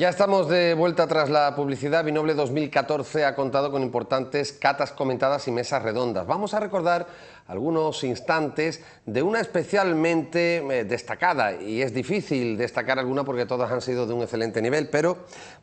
Ya estamos de vuelta tras la publicidad. Vinoble 2014 ha contado con importantes catas comentadas y mesas redondas. Vamos a recordar algunos instantes de una especialmente destacada, y es difícil destacar alguna porque todas han sido de un excelente nivel, pero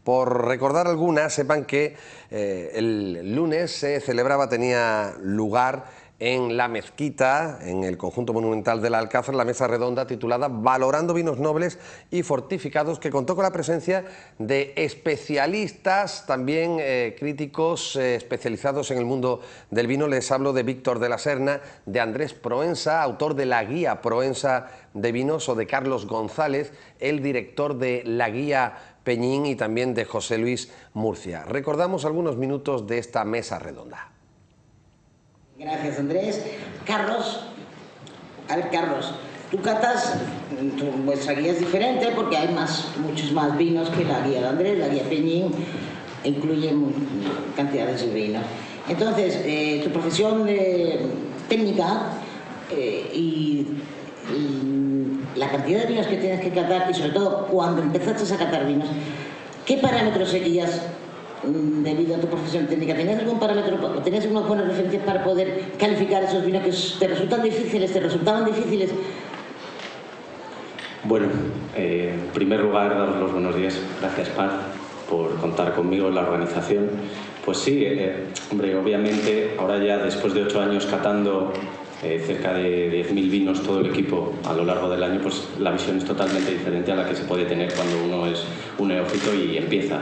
por recordar algunas, sepan que el lunes se celebraba, tenía lugar en la mezquita, en el conjunto monumental del Alcázar, la mesa redonda titulada Valorando vinos nobles y fortificados, que contó con la presencia de especialistas, también críticos especializados en el mundo del vino. Les hablo de Víctor de la Serna, de Andrés Proensa, autor de la Guía Proensa de Vinos, o de Carlos González, el director de la Guía Peñín, y también de José Luis Murcia. Recordamos algunos minutos de esta mesa redonda. Gracias, Andrés. Carlos, a ver, Carlos, tú catas, vuestra guía es diferente porque hay muchos más vinos que la guía de Andrés. La guía Peñín incluye cantidades de vino. Entonces, tu profesión técnica y la cantidad de vinos que tienes que catar, y sobre todo cuando empezaste a catar vinos, ¿qué parámetros seguías debido a tu profesión técnica? ¿Tenías algún parámetro o tenías unas buenas referencias para poder calificar esos vinos que te resultaban difíciles? Bueno, en primer lugar, daros los buenos días. Gracias, Paz, por contar conmigo en la organización. Pues sí, hombre, obviamente, ahora ya después de 8 años catando cerca de 10.000 vinos, todo el equipo a lo largo del año, pues la visión es totalmente diferente a la que se puede tener cuando uno es un neófito y empieza.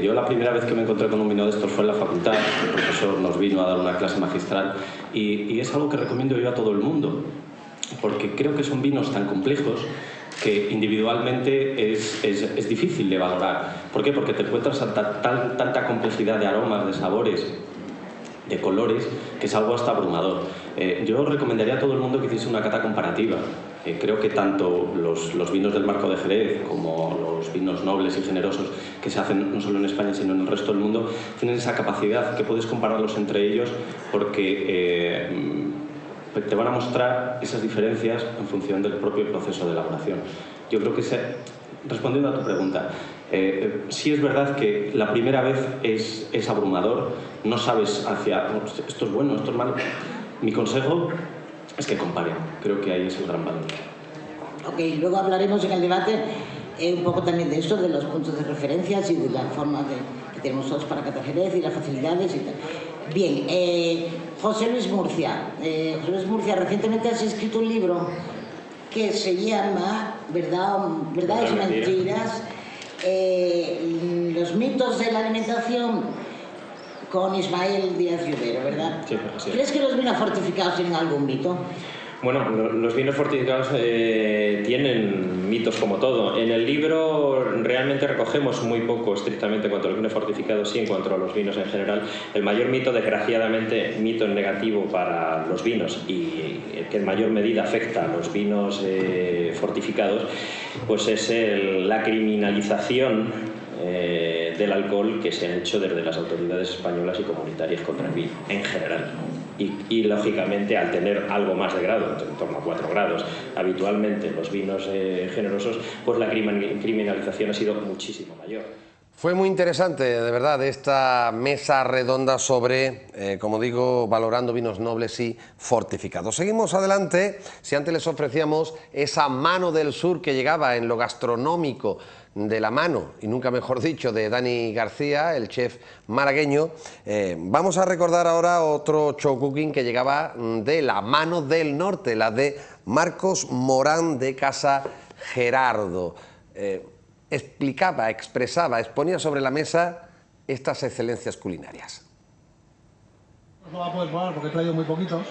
Yo la primera vez que me encontré con un vino de estos fue en la facultad. El profesor nos vino a dar una clase magistral y es algo que recomiendo yo a todo el mundo, porque creo que son vinos tan complejos que individualmente es difícil de valorar. ¿Por qué? Porque te encuentras tanta complejidad de aromas, de sabores, de colores, que es algo hasta abrumador. Yo recomendaría a todo el mundo que hiciese una cata comparativa. Creo que tanto los vinos del Marco de Jerez como los vinos nobles y generosos que se hacen no solo en España sino en el resto del mundo tienen esa capacidad que puedes compararlos entre ellos, porque te van a mostrar esas diferencias en función del propio proceso de elaboración. Yo creo que, respondiendo a tu pregunta, sí es verdad que la primera vez es abrumador, no sabes esto es bueno, esto es malo. Mi consejo es que comparen, creo que ahí es el gran valor. Ok, luego hablaremos en el debate un poco también de eso, de los puntos de referencias y de la forma que tenemos todos para catar Jerez y las facilidades y tal. Bien, José Luis Murcia. José Luis Murcia, recientemente has escrito un libro que se llama Verdades y Mentiras, los mitos de la alimentación, con Ismael Díaz Llobero, ¿verdad? Sí, así es. ¿Crees que los vinos fortificados tienen algún mito? Bueno, los vinos fortificados tienen mitos como todo. En el libro realmente recogemos muy poco estrictamente en cuanto a los vinos fortificados, sí en cuanto a los vinos en general. El mayor mito, desgraciadamente, mito en negativo para los vinos y que en mayor medida afecta a los vinos fortificados, pues es la criminalización del alcohol que se ha hecho desde las autoridades españolas y comunitarias contra el vino en general. Y lógicamente, al tener algo más de grado, en torno a 4 grados, habitualmente los vinos generosos, pues la criminalización ha sido muchísimo mayor. Fue muy interesante, de verdad, esta mesa redonda sobre, como digo, valorando vinos nobles y fortificados. Seguimos adelante. Si antes les ofrecíamos esa mano del sur que llegaba en lo gastronómico, de la mano, y nunca mejor dicho, de Dani García, el chef malagueño, vamos a recordar ahora otro show cooking que llegaba de la mano del norte, la de Marcos Morán de Casa Gerardo. Explicaba, expresaba, exponía sobre la mesa estas excelencias culinarias. No va a poder probar porque he traído muy poquitos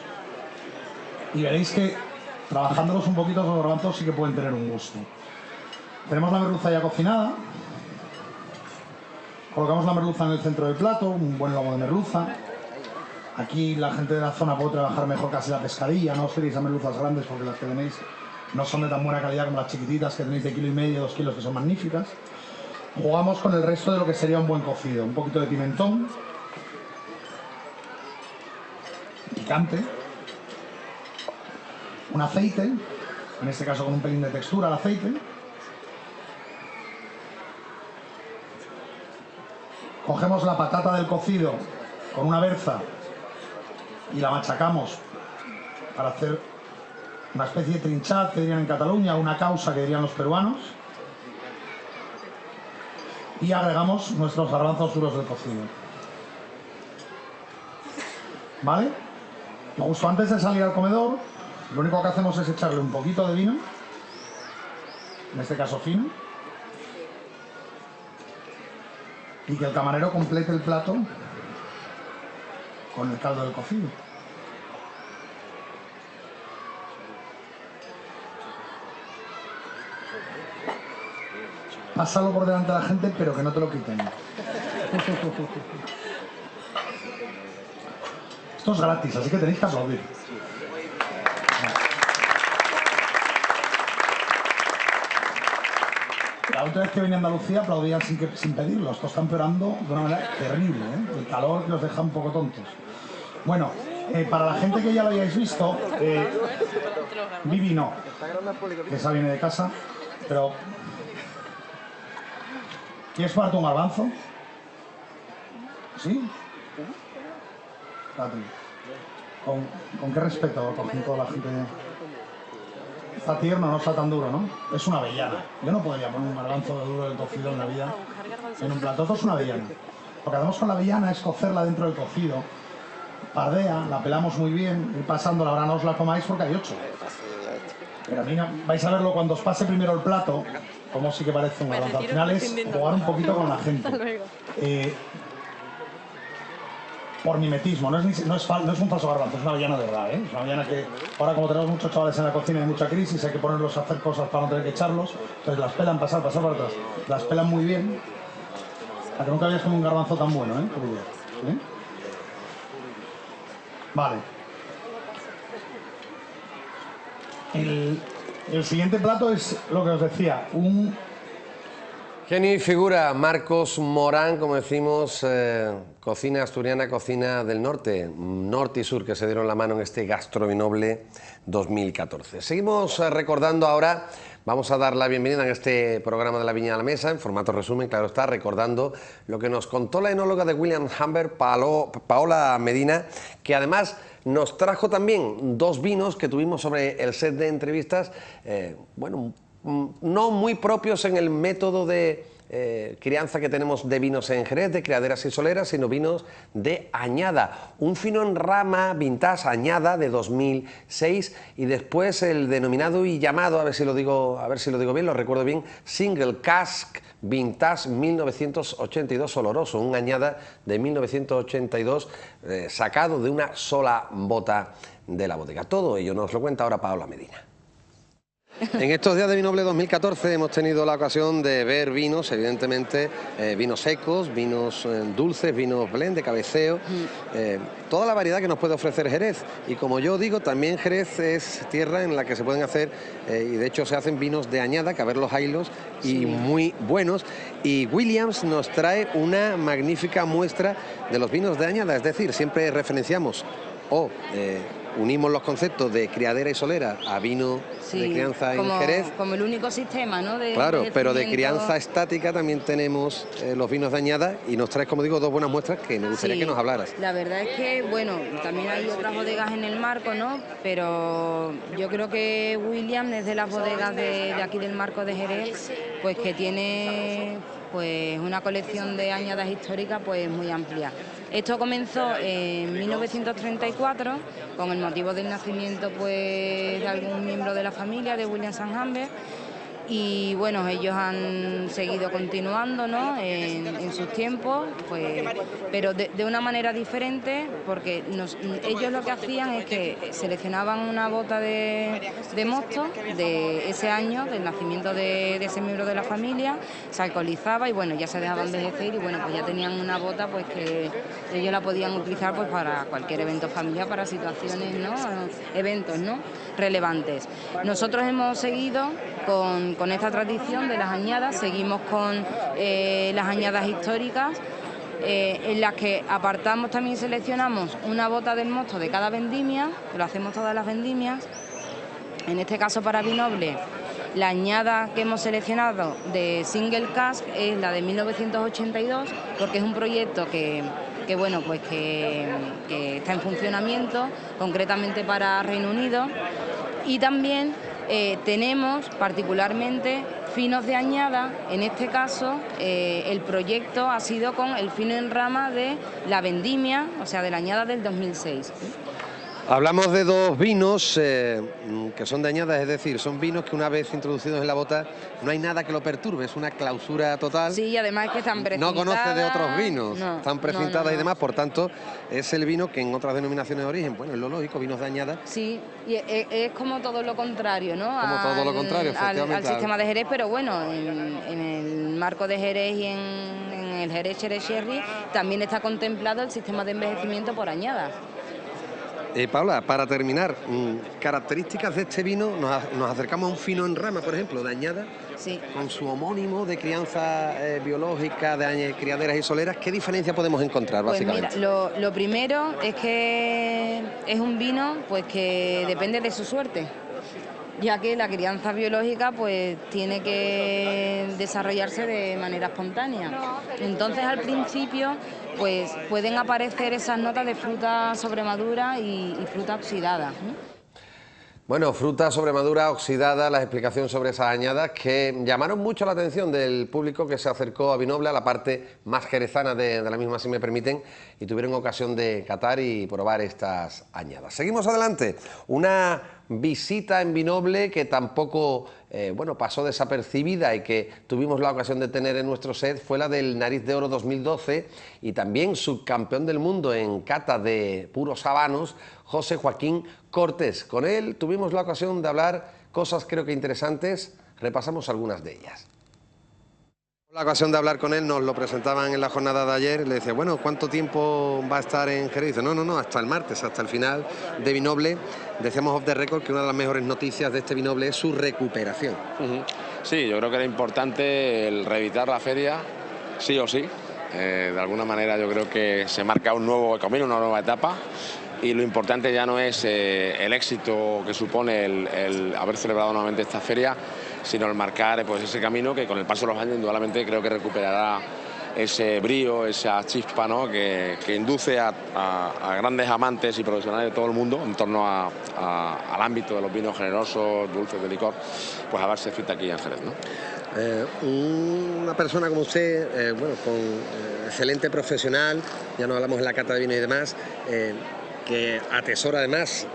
y veréis que trabajándolos un poquito con los garbanzos sí que pueden tener un gusto. Tenemos la merluza ya cocinada, colocamos la merluza en el centro del plato, un buen lomo de merluza. Aquí la gente de la zona puede trabajar mejor casi la pescadilla, no os queréis a merluzas grandes porque las que tenéis no son de tan buena calidad como las chiquititas que tenéis de 1,5 kg, 2 kilos, que son magníficas. Jugamos con el resto de lo que sería un buen cocido, un poquito de pimentón, picante, un aceite, en este caso con un pelín de textura al aceite, cogemos la patata del cocido con una berza y la machacamos para hacer una especie de trinchat, que dirían en Cataluña, una causa, que dirían los peruanos, y agregamos nuestros garbanzos duros del cocido. ¿Vale? Y justo antes de salir al comedor, lo único que hacemos es echarle un poquito de vino, en este caso fino, y que el camarero complete el plato con el caldo del cocido. Pásalo por delante de la gente, pero que no te lo quiten. Esto es gratis, así que tenéis que aplaudir. La última vez que venía a Andalucía aplaudían sin pedirlo. Esto está empeorando de una manera terrible, ¿eh? El calor que os deja un poco tontos. Bueno, para la gente que ya lo hayáis visto, Vivi no, que esa viene de casa, pero... ¿Quieres parte un garbanzo? ¿Sí? ¿Con qué respeto cogen toda la gente? Está tierno, no está tan duro, ¿no? Es una avellana. Yo no podría poner un garbanzo duro del cocido en la vida en un plato. Esto es una avellana. Lo que hacemos con la avellana es cocerla dentro del cocido. Pardea, la pelamos muy bien, ir pasándola. Ahora no os la comáis porque hay 8. Pero a mí vais a verlo cuando os pase primero el plato, como sí que parece un garbanzo. Al final es jugar un poquito con la gente. Por mimetismo, no es un falso garbanzo, es una avellana de verdad, ¿eh? Es una avellana que ahora, como tenemos muchos chavales en la cocina y mucha crisis, hay que ponerlos a hacer cosas para no tener que echarlos. Entonces las pelan, pasar para atrás. Las pelan muy bien. A que nunca habías comido un garbanzo tan bueno, ¿eh? ¿Eh? Vale. El siguiente plato es lo que os decía, un... Genio y figura, Marcos Morán, como decimos, cocina asturiana, cocina del norte, norte y sur, que se dieron la mano en este Gastrovinoble 2014. Seguimos recordando ahora, vamos a dar la bienvenida en este programa de La Viña a la Mesa, en formato resumen, claro está, recordando lo que nos contó la enóloga de William Humbert, Paola Medina, que además nos trajo también 2 vinos que tuvimos sobre el set de entrevistas, bueno, no muy propios en el método de crianza que tenemos de vinos en Jerez, de criaderas y soleras, sino vinos de añada. Un fino en rama vintage añada de 2006 y después el denominado y llamado, a ver si lo digo bien, lo recuerdo bien, Single Cask Vintage 1982 oloroso, un añada de 1982 sacado de una sola bota de la bodega. Todo ello nos lo cuenta ahora Paola Medina. En estos días de Vinoble 2014 hemos tenido la ocasión de ver vinos, evidentemente, vinos secos, vinos dulces, vinos blend de cabeceo, toda la variedad que nos puede ofrecer Jerez. Y como yo digo, también Jerez es tierra en la que se pueden hacer, y de hecho se hacen vinos de añada, que a ver los hilos, y muy buenos. Y Williams nos trae una magnífica muestra de los vinos de añada, es decir, siempre referenciamos unimos los conceptos de criadera y solera a vino de crianza en Jerez. Como el único sistema, ¿no? Claro, pero de crianza estática también tenemos los vinos de añada y nos traes, como digo, 2 buenas muestras que me gustaría que nos hablaras. La verdad es que, bueno, también hay otras bodegas en el marco, ¿no? Pero yo creo que William es de las bodegas de aquí del marco de Jerez, pues que tiene pues una colección de añadas históricas pues muy amplia. Esto comenzó en 1934 con el motivo del nacimiento pues de algún miembro de la familia de William St. Humbert. Y bueno, ellos han seguido continuando, ¿no? en sus tiempos, pues, pero de una manera diferente, porque ellos lo que hacían es que seleccionaban una bota de mosto de ese año, del nacimiento de ese miembro de la familia, se alcoholizaba y bueno, ya se dejaban envejecer y bueno, pues ya tenían una bota pues que ellos la podían utilizar pues para cualquier evento familiar, para situaciones, ¿no? Eventos, ¿no? Relevantes. Nosotros hemos seguido con esta tradición de las añadas, seguimos con las añadas históricas, en las que apartamos, también seleccionamos una bota del mosto de cada vendimia, lo hacemos todas las vendimias. En este caso para Vinoble La añada que hemos seleccionado de Single Cask es la de 1982, porque es un proyecto que está en funcionamiento, concretamente para Reino Unido, y también tenemos particularmente finos de añada. En este caso, el proyecto ha sido con el fino en rama de la vendimia, o sea, de la añada del 2006. Hablamos de dos vinos que son de añada, es decir, son vinos que una vez introducidos en la bota no hay nada que lo perturbe, es una clausura total. Sí, y además es que están precintadas. No conoce de otros vinos, no, están precintadas no. y demás, por tanto, es el vino que en otras denominaciones de origen, bueno, es lo lógico, vinos de añada. Sí, y es como todo lo contrario, ¿no? Como todo lo contrario, efectivamente. Al sistema de Jerez, pero bueno, en el marco de Jerez y en el Jerez Sherry también está contemplado el sistema de envejecimiento por añadas. Paula, para terminar, características de este vino, nos acercamos a un fino en rama, por ejemplo, de añada, sí, con su homónimo de crianza biológica, de criaderas y soleras. ¿Qué diferencia podemos encontrar, básicamente? Pues mira, lo primero es que es un vino pues que depende de su suerte, ya que la crianza biológica pues tiene que desarrollarse de manera espontánea. Entonces, al principio pues pueden aparecer esas notas de fruta sobremadura y fruta oxidada. Bueno, fruta sobremadura oxidada, la explicación sobre esas añadas que llamaron mucho la atención del público que se acercó a Vinoble, a la parte más jerezana de la misma, si me permiten, y tuvieron ocasión de catar y probar estas añadas. Seguimos adelante, una visita en Vinoble que tampoco pasó desapercibida y que tuvimos la ocasión de tener en nuestro set fue la del Nariz de Oro 2012 y también subcampeón del mundo en cata de puros habanos, José Joaquín Cortés. Con él tuvimos la ocasión de hablar cosas creo que interesantes, repasamos algunas de ellas. La ocasión de hablar con él, nos lo presentaban en la jornada de ayer, le decía, bueno, ¿cuánto tiempo va a estar en Jerez? Dice, no, hasta el martes, hasta el final de Vinoble. Decíamos off the record que una de las mejores noticias de este Vinoble es su recuperación. Sí, yo creo que era importante el reeditar la feria, sí o sí. De alguna manera yo creo que se marca un nuevo camino, una nueva etapa. Y lo importante ya no es el éxito que supone el haber celebrado nuevamente esta feria, sino el marcar pues, ese camino que con el paso de los años indudablemente creo que recuperará ese brío, esa chispa, ¿no? que induce a grandes amantes y profesionales de todo el mundo en torno al ámbito de los vinos generosos, dulces de licor, pues a darse cita aquí en Jerez, ¿no? Una persona como usted, con excelente profesional, ya no hablamos de la cata de vino y demás, que atesora además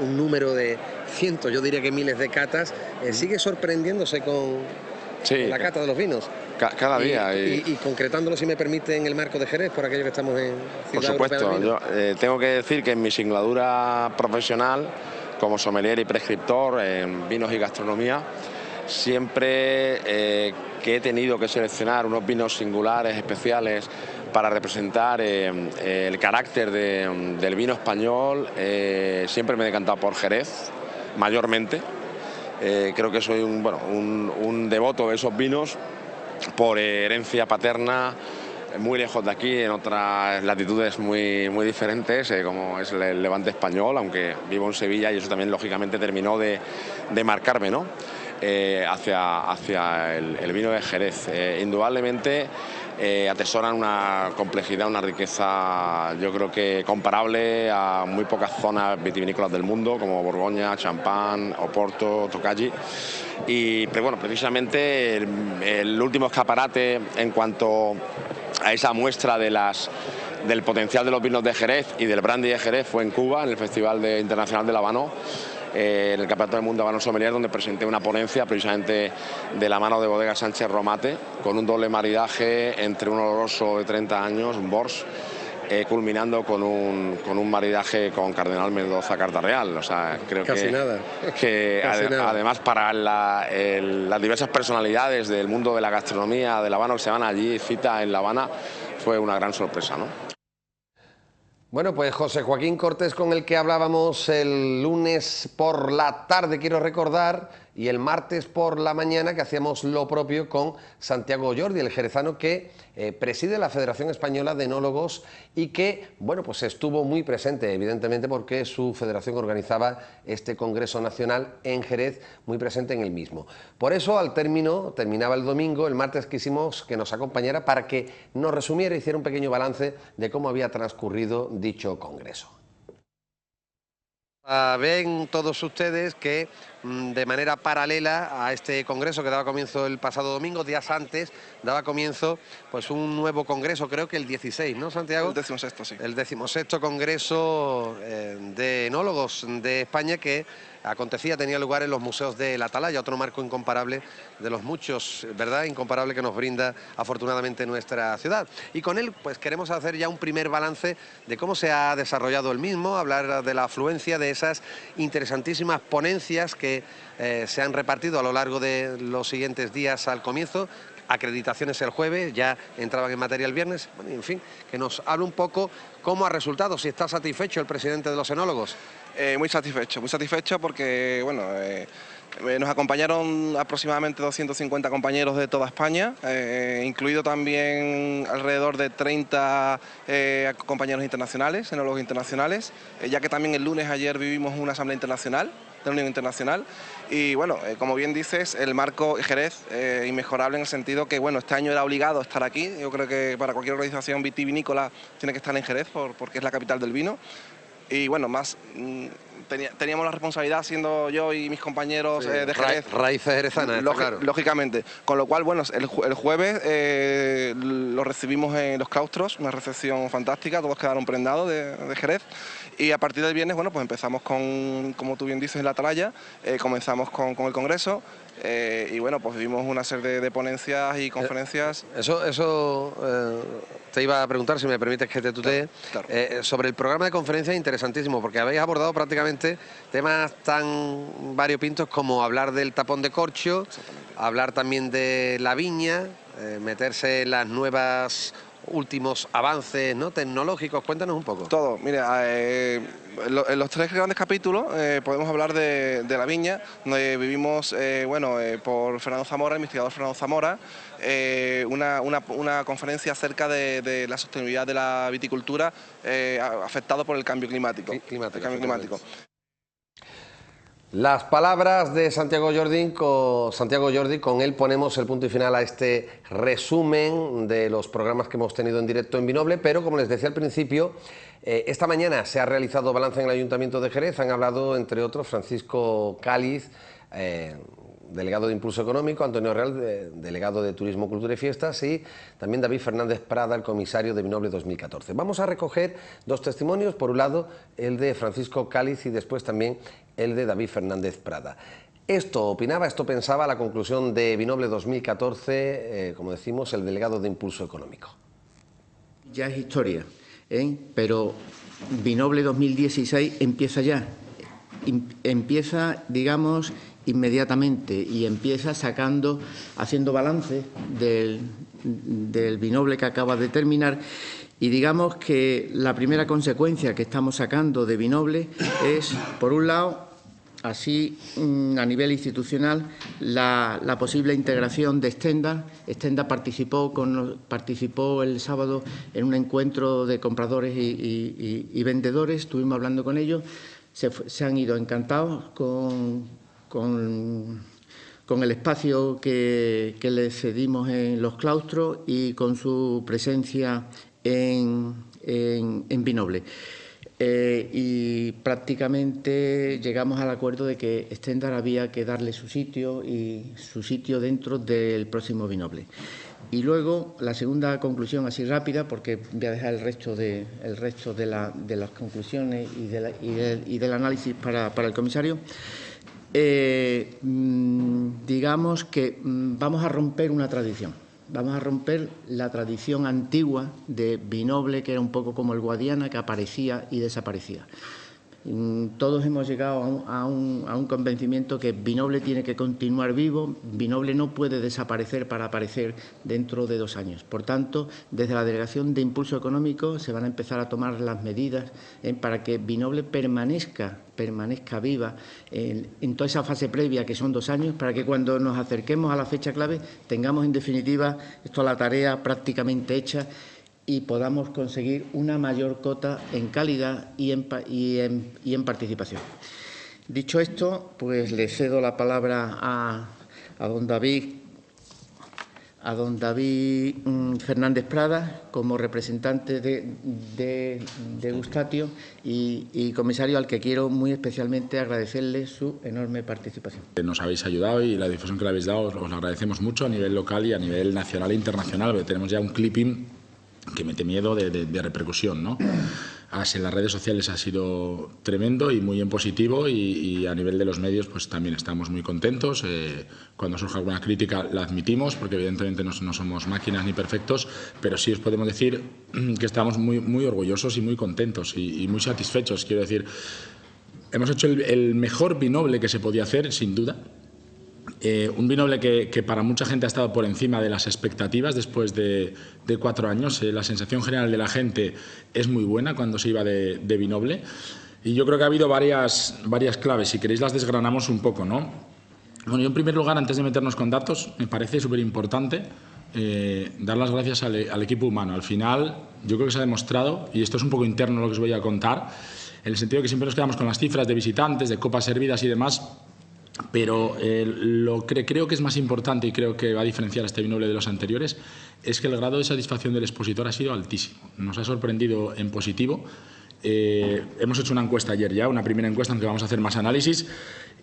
un número de cientos, yo diría que miles de catas, sigue sorprendiéndose con la cata de los vinos. Cada día. Y concretándolo, si me permite, en el marco de Jerez, por aquello que estamos en Ciudad Europea del Vino. Por supuesto, yo tengo que decir que en mi singladura profesional, como sommelier y prescriptor en vinos y gastronomía, siempre que he tenido que seleccionar unos vinos singulares, especiales, para representar el carácter del vino español, siempre me he decantado por Jerez, mayormente. Creo que soy un devoto de esos vinos por herencia paterna, muy lejos de aquí, en otras latitudes muy diferentes, como es el Levante español, aunque vivo en Sevilla y eso también lógicamente terminó de marcarme, ¿no? Hacia el vino de Jerez. Indudablemente atesoran una complejidad, una riqueza, yo creo que comparable a muy pocas zonas vitivinícolas del mundo, como Borgoña, Champán, Oporto, Tokaji. Pero bueno, precisamente el último escaparate en cuanto a esa muestra del potencial de los vinos de Jerez y del brandy de Jerez fue en Cuba, en el Festival Internacional del Habano, en el Campeonato del Mundo Habano Sommelier, donde presenté una ponencia precisamente de la mano de Bodega Sánchez Romate, con un doble maridaje entre un oloroso de 30 años, un Bors, culminando con un maridaje con Cardenal Mendoza Carta Real. O sea, creo que además para las diversas personalidades del mundo de la gastronomía del Habano que se van allí, cita en La Habana, fue una gran sorpresa, ¿no? Bueno, pues José Joaquín Cortés, con el que hablábamos el lunes por la tarde, quiero recordar, y el martes por la mañana que hacíamos lo propio con Santiago Jordi, el jerezano que preside la Federación Española de Enólogos y que, bueno, pues estuvo muy presente, evidentemente, porque su federación organizaba este Congreso Nacional en Jerez, muy presente en el mismo. Por eso, terminaba el domingo, el martes quisimos que nos acompañara para que nos resumiera y hiciera un pequeño balance de cómo había transcurrido dicho Congreso. Ven todos ustedes que de manera paralela a este congreso que daba comienzo el pasado domingo, días antes, daba comienzo pues un nuevo congreso, creo que el 16, ¿no, Santiago? El 16º, sí. El 16º congreso de enólogos de España que tenía lugar en los museos de la Atalaya, otro marco incomparable de los muchos, ¿verdad?, incomparable que nos brinda afortunadamente nuestra ciudad. Y con él pues queremos hacer ya un primer balance de cómo se ha desarrollado el mismo, hablar de la afluencia de esas interesantísimas ponencias que se han repartido a lo largo de los siguientes días al comienzo, acreditaciones el jueves, ya entraban en materia el viernes, bueno, en fin, que nos hable un poco cómo ha resultado, si está satisfecho el presidente de los enólogos. Muy satisfecho porque, bueno, nos acompañaron aproximadamente 250 compañeros de toda España, incluido también alrededor de 30 compañeros internacionales, enólogos internacionales, ya que también el lunes ayer vivimos una asamblea internacional, de la Unión Internacional, y bueno, como bien dices, el marco Jerez inmejorable en el sentido que, bueno, este año era obligado estar aquí. Yo creo que para cualquier organización vitivinícola tiene que estar en Jerez porque es la capital del vino. Y bueno, más teníamos la responsabilidad, siendo yo y mis compañeros de Jerez. Raíces jerezanas, claro. Lógicamente. Con lo cual, bueno, el jueves lo recibimos en los claustros, una recepción fantástica, todos quedaron prendados de Jerez. Y a partir del viernes, bueno, pues empezamos con, como tú bien dices, en la Atalaya, comenzamos con el Congreso. Y bueno, pues vimos una serie de ponencias y conferencias. Eso te iba a preguntar, si me permites que te tutee, claro. Sobre el programa de conferencias, interesantísimo, porque habéis abordado prácticamente temas tan variopintos como hablar del tapón de corcho, hablar también de la viña, meterse en las últimos avances, ¿no?, tecnológicos. Cuéntanos un poco. Todo, mira, en los tres grandes capítulos podemos hablar de la viña, donde vivimos, por Fernando Zamora, el investigador Fernando Zamora, una conferencia acerca de la sostenibilidad de la viticultura afectado por el cambio climático. Las palabras de Santiago Jordi, con él ponemos el punto y final a este resumen de los programas que hemos tenido en directo en Vinoble, pero como les decía al principio, esta mañana se ha realizado balance en el Ayuntamiento de Jerez. Han hablado, entre otros, Francisco Cáliz, delegado de Impulso Económico, Antonio Real, delegado de Turismo, Cultura y Fiestas, y también David Fernández Prada, el comisario de Vinoble 2014. Vamos a recoger dos testimonios, por un lado el de Francisco Cáliz y después también el de David Fernández Prada. Esto pensaba la conclusión de Vinoble 2014, como decimos, el delegado de Impulso Económico. Ya es historia, pero Vinoble 2016 empieza ya, empieza, digamos, inmediatamente, y empieza haciendo balance del Vinoble que acaba de terminar. Y digamos que la primera consecuencia que estamos sacando de Vinoble es, por un lado, así a nivel institucional, la posible integración de Stenda. Stenda participó el sábado en un encuentro de compradores y vendedores. Estuvimos hablando con ellos, se han ido encantados con el espacio que les cedimos en los claustros y con su presencia en Vinoble. Y prácticamente llegamos al acuerdo de que Stendhal había que darle su sitio dentro del próximo Vinoble. Y luego la segunda conclusión, así rápida, porque voy a dejar el resto de las conclusiones y del análisis para el comisario. Digamos que vamos a romper una tradición. Vamos a romper la tradición antigua de Vinoble, que era un poco como el Guadiana, que aparecía y desaparecía. Todos hemos llegado a un convencimiento que Vinoble tiene que continuar vivo. Vinoble no puede desaparecer para aparecer dentro de 2 años. Por tanto, desde la Delegación de Impulso Económico se van a empezar a tomar las medidas para que Vinoble permanezca viva en toda esa fase previa, que son 2 años, para que cuando nos acerquemos a la fecha clave tengamos, en definitiva, la tarea prácticamente hecha y podamos conseguir una mayor cota en calidad y en participación. Dicho esto, pues le cedo la palabra a don David Fernández Prada, como representante de Gustatio y comisario, al que quiero muy especialmente agradecerle su enorme participación. Nos habéis ayudado y la difusión que le habéis dado os lo agradecemos mucho a nivel local y a nivel nacional e internacional, porque tenemos ya un clipping que mete miedo de repercusión, ¿no? En las redes sociales ha sido tremendo y muy en positivo, y a nivel de los medios pues también estamos muy contentos. Cuando surge alguna crítica la admitimos, porque evidentemente no somos máquinas ni perfectos, pero sí os podemos decir que estamos muy orgullosos y muy contentos y muy satisfechos. Quiero decir, hemos hecho el mejor Vinoble que se podía hacer, sin duda. Un Vinoble que para mucha gente ha estado por encima de las expectativas después de 4 años. La sensación general de la gente es muy buena cuando se iba de Vinoble, y yo creo que ha habido varias claves. Si queréis las desgranamos un poco, ¿no? Bueno, yo en primer lugar, antes de meternos con datos, me parece súper importante dar las gracias al equipo humano. Al final yo creo que se ha demostrado, y esto es un poco interno lo que os voy a contar, en el sentido que siempre nos quedamos con las cifras de visitantes, de copas servidas y demás, pero lo que creo que es más importante, y creo que va a diferenciar este Vinoble de los anteriores, es que el grado de satisfacción del expositor ha sido altísimo. Nos ha sorprendido en positivo. Hemos hecho una encuesta ayer ya, una primera encuesta en que vamos a hacer más análisis,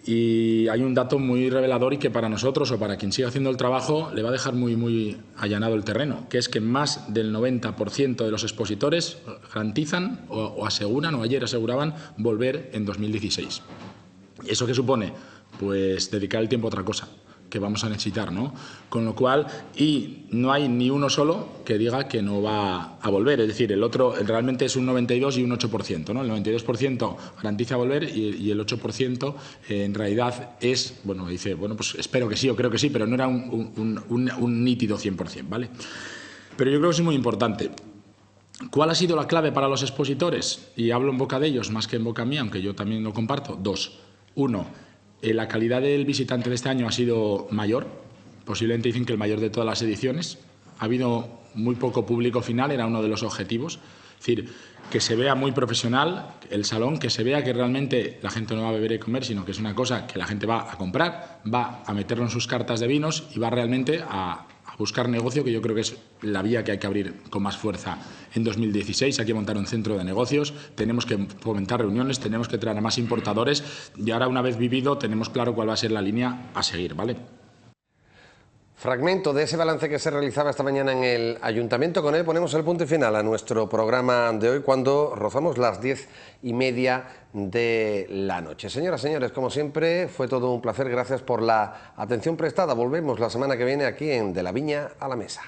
y hay un dato muy revelador y que para nosotros, o para quien siga haciendo el trabajo, le va a dejar muy allanado el terreno, que es que más del 90% de los expositores garantizan o aseguran, o ayer aseguraban, volver en 2016. ¿Eso qué supone? Pues dedicar el tiempo a otra cosa que vamos a necesitar, ¿no? Con lo cual, y no hay ni uno solo que diga que no va a volver. Es decir, el otro realmente es un 92 y un 8%, ¿no? El 92% garantiza volver y el 8% en realidad es, bueno, dice, bueno, pues espero que sí o creo que sí, pero no era un nítido 100%, ¿vale? Pero yo creo que es muy importante. ¿Cuál ha sido la clave para los expositores? Y hablo en boca de ellos más que en boca mía, aunque yo también lo comparto. 2. 1. La calidad del visitante de este año ha sido mayor, posiblemente dicen que el mayor de todas las ediciones. Ha habido muy poco público final, era uno de los objetivos. Es decir, que se vea muy profesional el salón, que se vea que realmente la gente no va a beber y comer, sino que es una cosa que la gente va a comprar, va a meterlo en sus cartas de vinos y va realmente a buscar negocio, que yo creo que es la vía que hay que abrir con más fuerza en 2016. Hay que montar un centro de negocios, tenemos que fomentar reuniones, tenemos que traer a más importadores, y ahora, una vez vivido, tenemos claro cuál va a ser la línea a seguir, ¿vale? Fragmento de ese balance que se realizaba esta mañana en el Ayuntamiento. Con él ponemos el punto y final a nuestro programa de hoy, cuando rozamos las 10:30 de la noche. Señoras, señores, como siempre, fue todo un placer. Gracias por la atención prestada. Volvemos la semana que viene aquí en De la Viña a la Mesa.